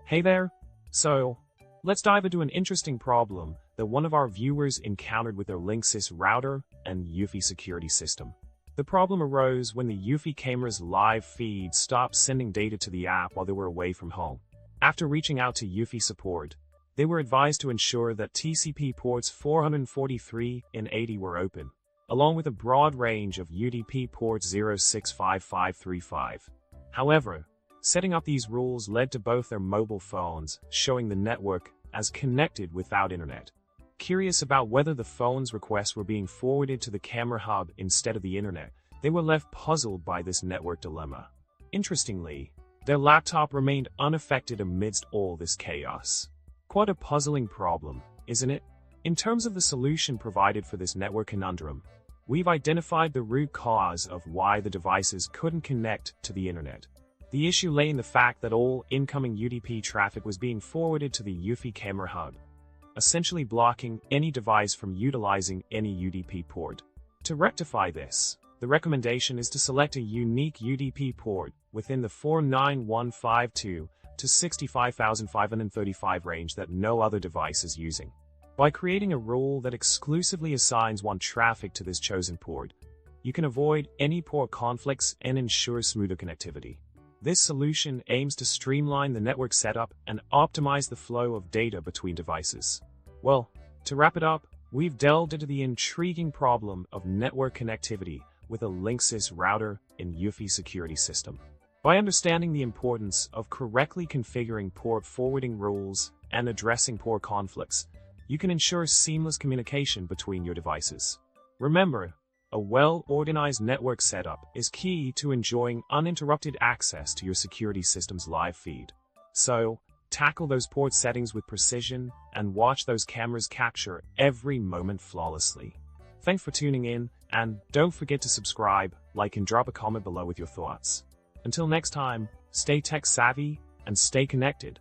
Hey there! So, let's dive into an interesting problem that one of our viewers encountered with their Linksys router and eufy security system. The problem arose when the eufy camera's live feed stopped sending data to the app while they were away from home. After reaching out to eufy support, they were advised to ensure that TCP ports 443 and 80 were open, along with a broad range of UDP port 065535. However, setting up these rules led to both their mobile phones showing the network as connected without internet. Curious about whether the phone's requests were being forwarded to the camera hub instead of the internet, they were left puzzled by this network dilemma. Interestingly, their laptop remained unaffected amidst all this chaos. Quite a puzzling problem, isn't it? In terms of the solution provided for this network conundrum, we've identified the root cause of why the devices couldn't connect to the internet. The issue lay in the fact that all incoming UDP traffic was being forwarded to the eufy camera hub, essentially blocking any device from utilizing any UDP port. To rectify this, the recommendation is to select a unique UDP port within the 49152 to 65535 range that no other device is using. By creating a rule that exclusively assigns one traffic to this chosen port, you can avoid any port conflicts and ensure smoother connectivity. This solution aims to streamline the network setup and optimize the flow of data between devices. Well, to wrap it up, we've delved into the intriguing problem of network connectivity with a Linksys router and eufy security system. By understanding the importance of correctly configuring port forwarding rules and addressing port conflicts, you can ensure seamless communication between your devices. Remember, a well-organized network setup is key to enjoying uninterrupted access to your security system's live feed. So, tackle those port settings with precision and watch those cameras capture every moment flawlessly. Thanks for tuning in, and don't forget to subscribe, like, and drop a comment below with your thoughts. Until next time, stay tech savvy and stay connected.